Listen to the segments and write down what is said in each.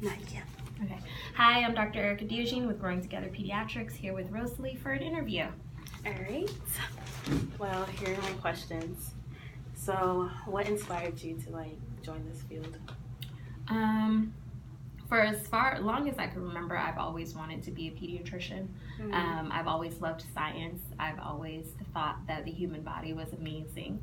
Not yet. Okay. Hi, I'm Dr. Erica Diogene with Growing Together Pediatrics, here with Rosalie for an interview. All right. Well, here are my questions. So, what inspired you to join this field? For as long as I can remember, I've always wanted to be a pediatrician. Mm-hmm. I've always loved science. I've always thought that the human body was amazing.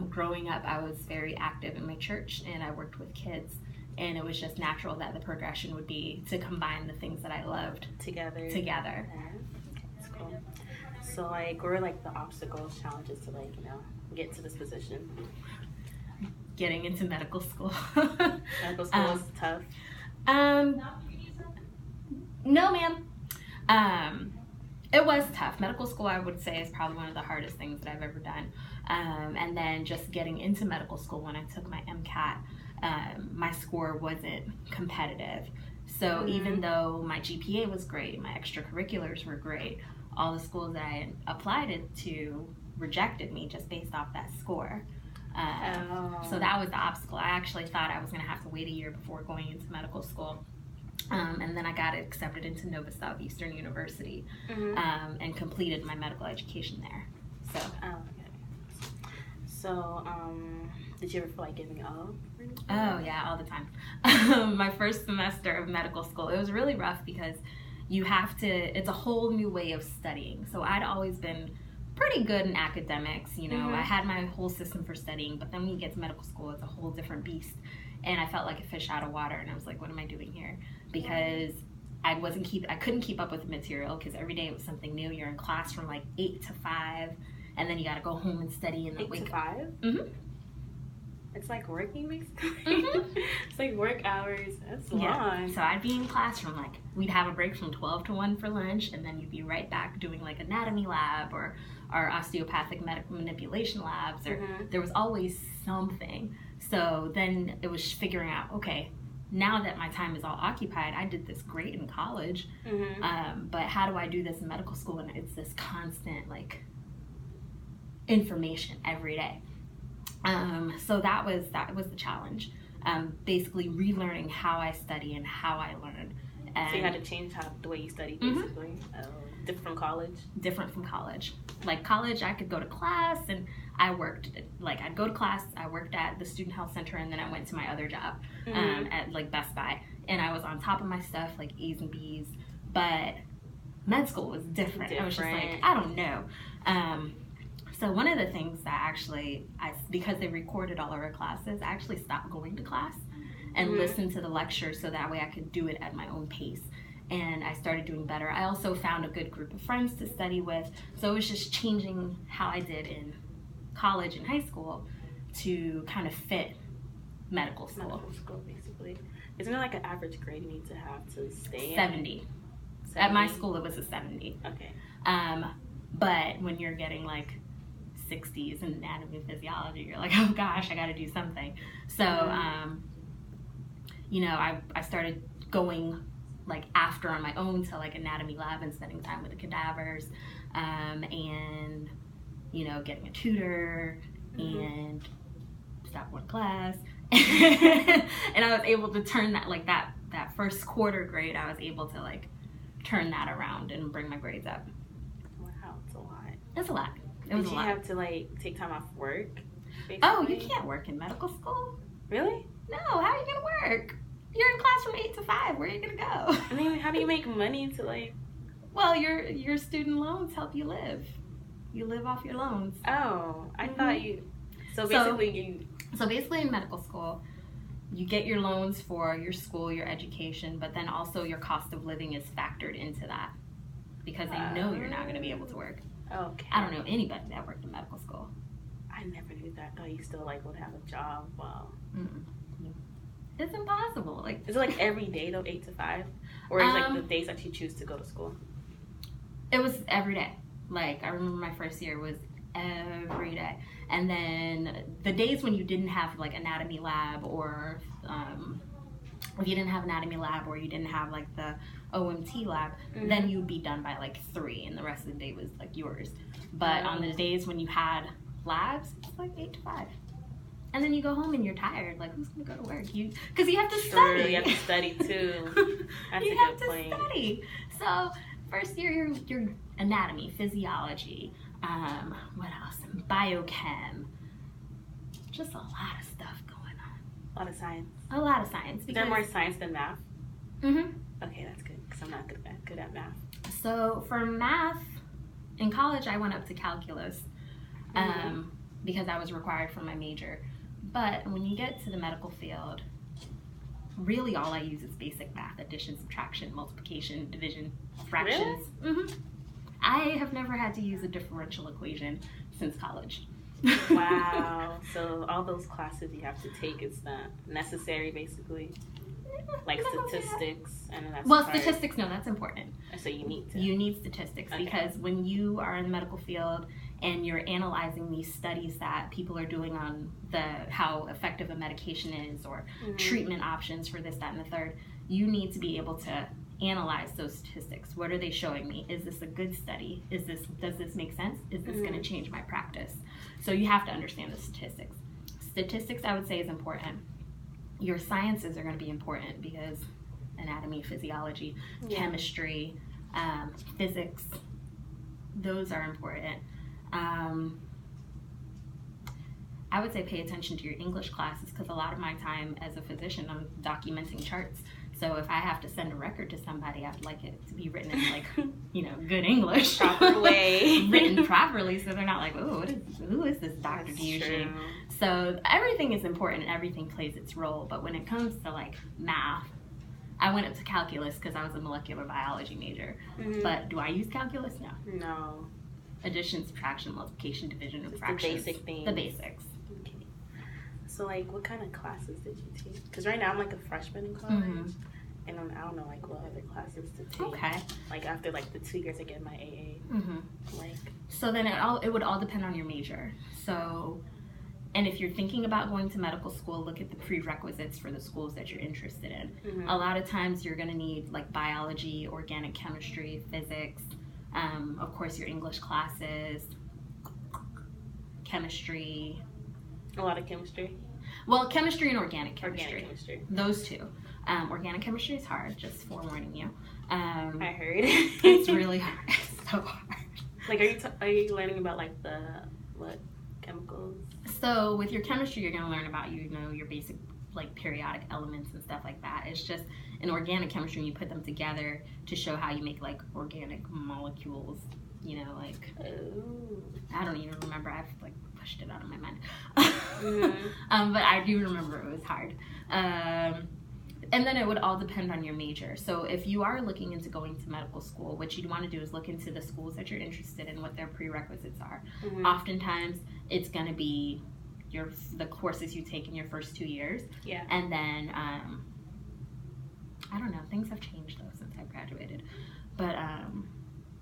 Growing up, I was very active in my church and I worked with kids. And it was just natural that the progression would be to combine the things that I loved together. Yeah. That's cool. So, what were the obstacles, challenges to get to this position? Getting into medical school. Medical school is tough. No, ma'am. It was tough. Medical school, I would say, is probably one of the hardest things that I've ever done. And then just getting into medical school when I took my MCAT, my score wasn't competitive. So even though my GPA was great, my extracurriculars were great, all the schools that I applied to rejected me just based off that score. So that was the obstacle. I actually thought I was going to have to wait a year before going into medical school. And then I got accepted into Nova Southeastern University and completed my medical education there. So, did you ever feel like giving up? Oh, yeah, all the time. My first semester of medical school, it was really rough because it's a whole new way of studying. So I'd always been pretty good in academics, I had my whole system for studying, but then when you get to medical school, it's a whole different beast. And I felt like a fish out of water, and I was like, what am I doing here? Because I couldn't keep up with the material because every day it was something new. You're in class from 8 to 5, and then you got to go home and study and 8 to 5? Mm-hmm. It's like working basically. It's like work hours. That's long. Yeah. So I'd be in class from we'd have a break from 12 to 1 for lunch, and then you'd be right back doing anatomy lab or our osteopathic manipulation labs, or there was always something. So then it was figuring out, okay, now that my time is all occupied, I did this great in college, but how do I do this in medical school? And it's this constant information every day. So that was the challenge. Basically relearning how I study and how I learn. And so you had to change the way you study, basically. Different from college? Different from college. College, I could go to class and I worked, I'd go to class, I worked at the Student Health Center, and then I went to my other job at Best Buy. And I was on top of my stuff, A's and B's. But med school was different. I was just I don't know. So one of the things that because they recorded all of our classes, I actually stopped going to class and listened to the lectures so that way I could do it at my own pace. And I started doing better. I also found a good group of friends to study with. So it was just changing how I did in college and high school to kind of fit medical school. Medical school, basically. Isn't it an average grade you need to have to stay 70. At my school, it was a 70. Okay. But when you're getting 60s in anatomy and physiology, you're oh gosh, I got to do something. So, I started going after on my own to anatomy lab and spending time with the cadavers, and getting a tutor and stop one class, and I was able to turn that that first quarter grade. I was able to turn that around and bring my grades up. Wow, it's a lot. It's a lot. Did you have to take time off work? Basically? Oh, you can't work in medical school. Really? No, how are you gonna work? You're in class from 8 to 5. Where are you gonna go? I mean, how do you make money to Well, your student loans help you live. You live off your loans. Oh, I thought you. So basically in medical school, you get your loans for your school, your education, but then also your cost of living is factored into that because they know you're not gonna be able to work. Okay. I don't know anybody that worked in medical school. I never knew that. I thought you still would have a job. Wow. It's impossible. Is it every day though, 8 to 5, or is the days that you choose to go to school? It was every day. I remember my first year was every day, and then the days when you didn't have anatomy lab or if you didn't have anatomy lab or you didn't have the OMT lab, then you'd be done by 3, and the rest of the day was yours. But on the days when you had labs, it's 8 to 5. And then you go home and you're tired. Like, who's going to go to work? Because you have to study. You have to study, too. That's you a have good to point. study. So, first year, your anatomy, physiology, what else? Biochem. Just a lot of stuff going on. A lot of science. A lot of science. Is there more science than math? Mm-hmm. Okay, that's good, because I'm not good at math. So, for math, in college, I went up to calculus because I was required for my major. But when you get to the medical field, really all I use is basic math: addition, subtraction, multiplication, division, fractions. Really? Mm-hmm. I have never had to use a differential equation since college. Wow. So all those classes you have to take is not necessary, basically? Like statistics, and that's statistics, no, that's important. So you need to. You need statistics because when you are in the medical field and you're analyzing these studies that people are doing on how effective a medication is or treatment options for this, that, and the third, you need to be able to analyze those statistics. What are they showing me? Is this a good study? Does this make sense? Is this going to change my practice? So you have to understand the statistics. Statistics, I would say, is important. Your sciences are going to be important because anatomy, physiology, chemistry, physics, those are important. I would say pay attention to your English classes because a lot of my time as a physician, I'm documenting charts. So if I have to send a record to somebody, I'd like it to be written in good English. Proper way. Written properly so they're not like, oh, who is this Dr. Diogene? So everything is important and everything plays its role. But when it comes to math, I went up to calculus because I was a molecular biology major. But do I use calculus? No. No. Addition, subtraction, multiplication, division, and fractions. The basic things. The basics. Okay. So, what kind of classes did you take? Because right now I'm a freshman in college. And I don't know, what other classes to take. Okay. After, the 2 years I get my AA. So then it would all depend on your major. So, and if you're thinking about going to medical school, look at the prerequisites for the schools that you're interested in. A lot of times you're going to need, biology, organic chemistry, physics, of course your English classes, chemistry. A lot of chemistry? Well, chemistry and organic chemistry. Organic chemistry. Those two. Organic chemistry is hard, just forewarning you. I heard. It's really hard. It's so hard. Are you learning about what chemicals? So with your chemistry, you're going to learn about your basic periodic elements and stuff like that. It's just in organic chemistry, you put them together to show how you make organic molecules. I don't even remember. I've pushed it out of my mind. But I do remember it was hard. And then it would all depend on your major. So if you are looking into going to medical school, what you'd want to do is look into the schools that you're interested in, what their prerequisites are. Oftentimes, it's going to be the courses you take in your first 2 years. Yeah. And then, I don't know, things have changed, though, since I've graduated. But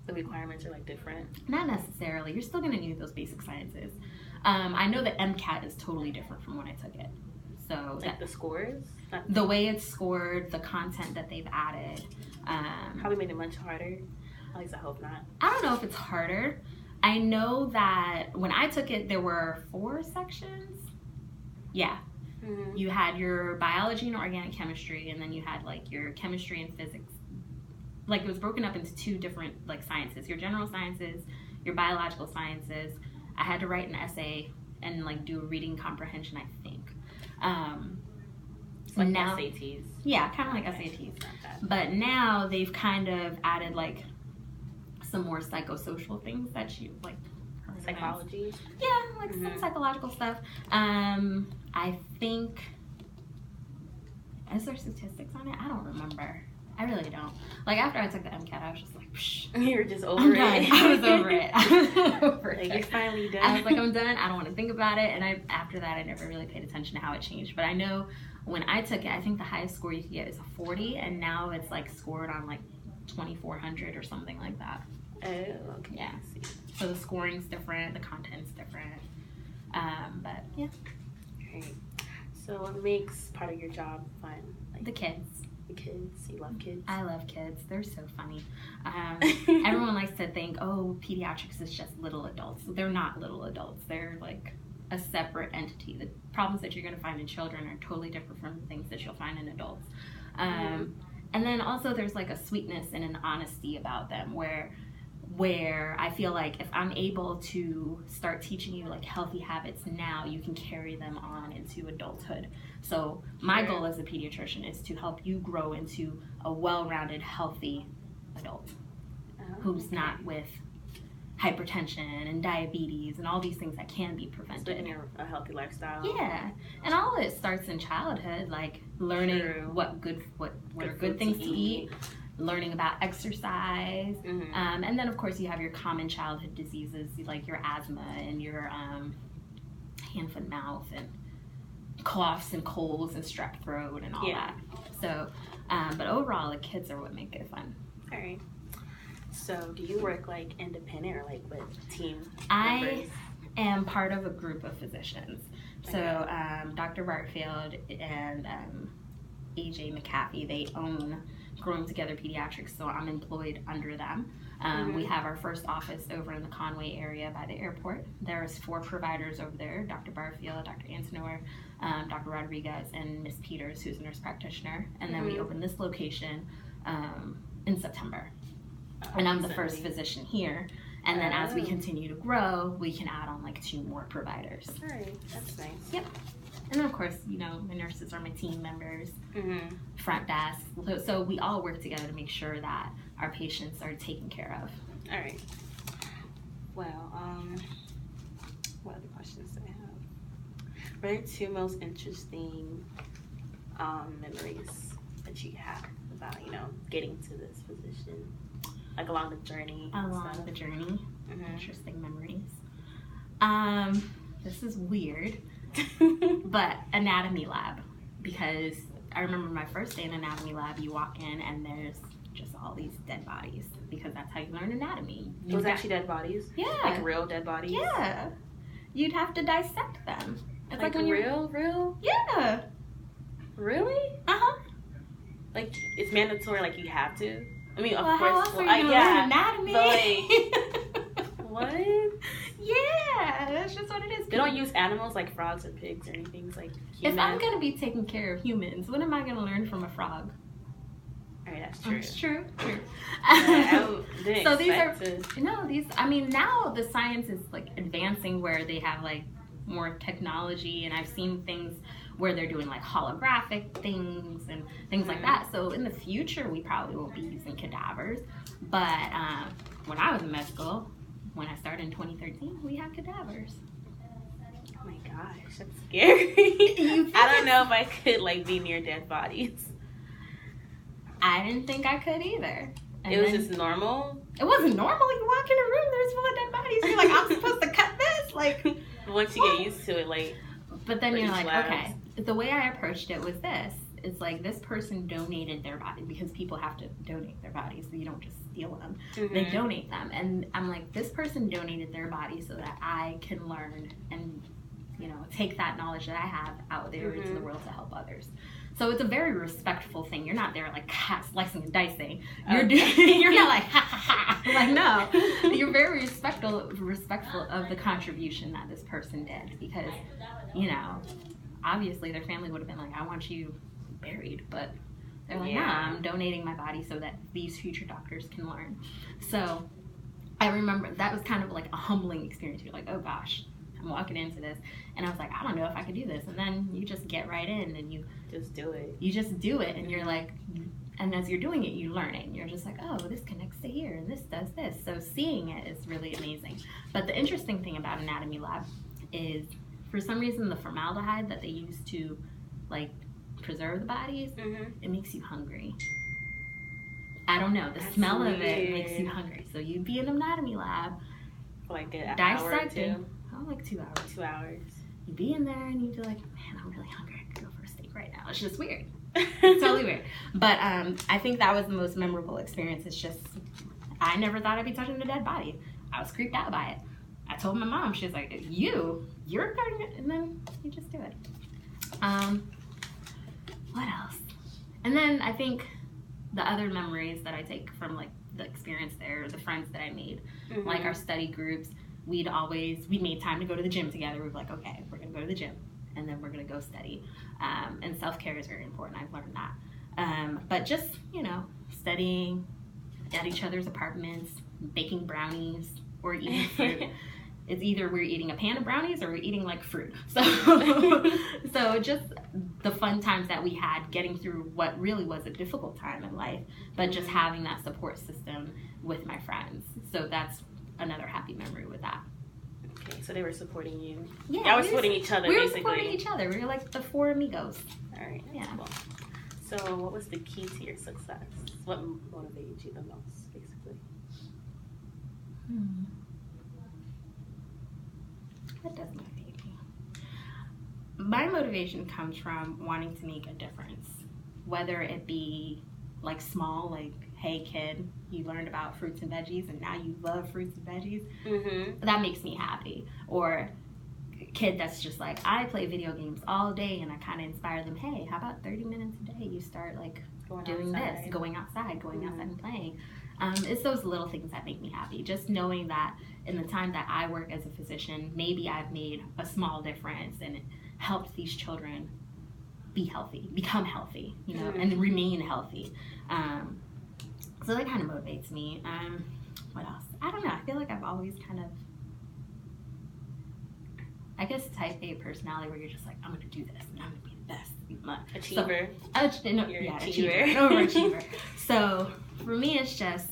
the requirements are different? Not necessarily. You're still going to need those basic sciences. I know that MCAT is totally different from when I took it. So the scores? The way it's scored, the content that they've added. Probably made it much harder. At least I hope not. I don't know if it's harder. I know that when I took it, there were 4 sections. Yeah. You had your biology and organic chemistry, and then you had your chemistry and physics. It was broken up into 2 different sciences. Your general sciences, your biological sciences. I had to write an essay and do a reading comprehension, I think. It's now, SATs. Yeah, kind of like SATs. But now they've kind of added some more psychosocial things that you psychology. Yeah, some psychological stuff. I think, is there statistics on it? I don't remember. I really don't. After I took the MCAT, I was just psh. You were just over it. I was over it. I was over it. You're finally done. I was I'm done. I don't want to think about it. And after that, I never really paid attention to how it changed. But I know when I took it, I think the highest score you could get is a 40, and now it's scored on 2,400 or something like that. Oh, okay. Yeah. So the scoring's different, the content's different. But yeah. Great. So what makes part of your job fun? The kids. The kids. You love kids? I love kids. They're so funny. Everyone likes to think, oh, pediatrics is just little adults. They're not little adults. They're a separate entity. The problems that you're going to find in children are totally different from the things that you'll find in adults. And then also there's like a sweetness and an honesty about them where I feel like if I'm able to start teaching you like healthy habits now, you can carry them on into adulthood. So my goal as a pediatrician is to help you grow into a well-rounded, healthy adult who's not with hypertension and diabetes and all these things that can be prevented. Living a healthy lifestyle. Yeah, and all of it starts in childhood, like learning what are good things to eat, learning about exercise, and then of course you have your common childhood diseases like your asthma and your hand, foot, mouth, and coughs and colds and strep throat and all that. So, but overall, the kids are what make it fun. All right. So, do you work like independent or like with team members? I am part of a group of physicians. So, Dr. Bartfield and AJ McAfee, they own Growing Together Pediatrics, so I'm employed under them. We have our first office over in the Conway area by the airport. There's 4 providers over there, Dr. Barfield, Dr. Antonor, Dr. Rodriguez, and Ms. Peters, who's a nurse practitioner. And then we opened this location in September. And I'm the first physician here. And then as we continue to grow, we can add on like 2 more providers. All right, that's nice. Yep. And then, of course, you know, my nurses are my team members, front desk. So we all work together to make sure that our patients are taken care of. All right. Well, what other questions do I have? What are 2 most interesting memories that you have about, you know, getting to this position? Like along the journey? Along the journey. Interesting memories. This is weird. But anatomy lab, because I remember my first day in anatomy lab, you walk in and there's just all these dead bodies, because that's how you learn anatomy. Those actually dead bodies? Yeah. Like real dead bodies? Yeah. You'd have to dissect them. It's like when real? Yeah. Really? Uh-huh. Like it's mandatory, like you have to? I mean, well, of course. How else are you gonna learn anatomy? But like, what? Yeah, that's just what it is. They don't use animals like frogs or pigs or anything like humans. If I'm going to be taking care of humans, what am I going to learn from a frog? All right, that's true. It's true. Yeah, so I mean, now the science is like advancing where they have like more technology, and I've seen things where they're doing like holographic things and things like that. So in the future, we probably won't be using cadavers. But when I was in med school, when I started in 2013, we had cadavers. Oh my gosh, that's scary. I don't know if I could like be near dead bodies. I didn't think I could either. And it was just normal? It wasn't normal. You walk in a room, there's full of dead bodies. You're like, I'm supposed to cut this? Like, once you get used to it, like. But then you're like, okay. The way I approached it was this. It's like this person donated their body, because people have to donate their bodies, so you don't just steal them. They donate them. And I'm like, this person donated their body so that I can learn and, you know, take that knowledge that I have out there into the world to help others. So it's a very respectful thing. You're not there like slicing and dicing. You're not like ha ha ha. Like no, you're very respectful of the contribution that this person did, because, you know, obviously their family would have been like, I want you buried, but they're like, nah, I'm donating my body so that these future doctors can learn. So I remember that was kind of like a humbling experience. You're like, oh gosh, I'm walking into this, and I was like, I don't know if I could do this. And then you just get right in and you just do it. You just do it, and you're like, and as you're doing it, you're learning. You're just like, oh, this connects to here, and this does this. So seeing it is really amazing. But the interesting thing about anatomy lab is, for some reason, the formaldehyde that they use to like preserve the bodies, it makes you hungry. I don't know. The smell of it makes you hungry. So you'd be in an anatomy lab, like an dissecting. Hour or 2. Oh, like 2 hours. 2 hours. You'd be in there and you'd be like, man, I'm really hungry. I could go for a steak right now. It's just weird. It's totally weird. But I think that was the most memorable experience. It's just, I never thought I'd be touching a dead body. I was creeped out by it. I told my mom, she's like, you're pregnant, and then you just do it. What else? And then I think the other memories that I take from like the experience there, the friends that I made, like our study groups, we made time to go to the gym together. We were like, okay, we're going to go to the gym, and then we're going to go study. And self-care is very important. I've learned that. But just, studying at each other's apartments, baking brownies, or eating fruit. It's either we're eating a pan of brownies or we're eating like fruit. So just the fun times that we had getting through what really was a difficult time in life, but just having that support system with my friends. So that's another happy memory with that. Okay, so they were supporting you. Yeah, y'all were supporting each other. We basically. were supporting each other. We were like the four amigos. All right. Yeah. Cool. So what was the key to your success? What motivated you the most, basically? What does motivate me? My motivation comes from wanting to make a difference, whether it be like small, like, hey kid, you learned about fruits and veggies and now you love fruits and veggies. That makes me happy. Or kid that's just like, I play video games all day, and I kind of inspire them, hey, how about 30 minutes a day you start like going outside and playing. It's those little things that make me happy. Just knowing that in the time that I work as a physician, maybe I've made a small difference and it helped these children be healthy, become healthy, and remain healthy. So that kind of motivates me. What else? I don't know. I feel like I've always kind of, type A personality where you're just like, I'm going to do this and I'm going to be the best. Achiever. Overachiever. So for me, it's just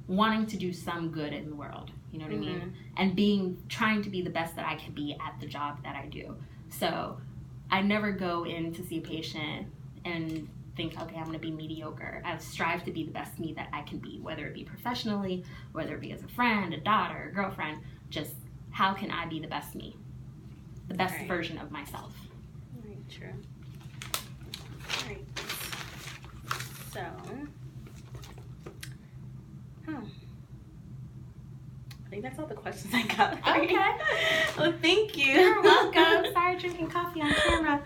wanting to do some good in the world. You know what I mean? And trying to be the best that I can be at the job that I do. So I never go in to see a patient and think, okay, I'm going to be mediocre. I strive to be the best me that I can be, whether it be professionally, whether it be as a friend, a daughter, a girlfriend. Just how can I be the best me? The best version of myself. Very true. All right. So, I think that's all the questions I got. Okay. Well, thank you. You're welcome. Sorry, drinking coffee on camera.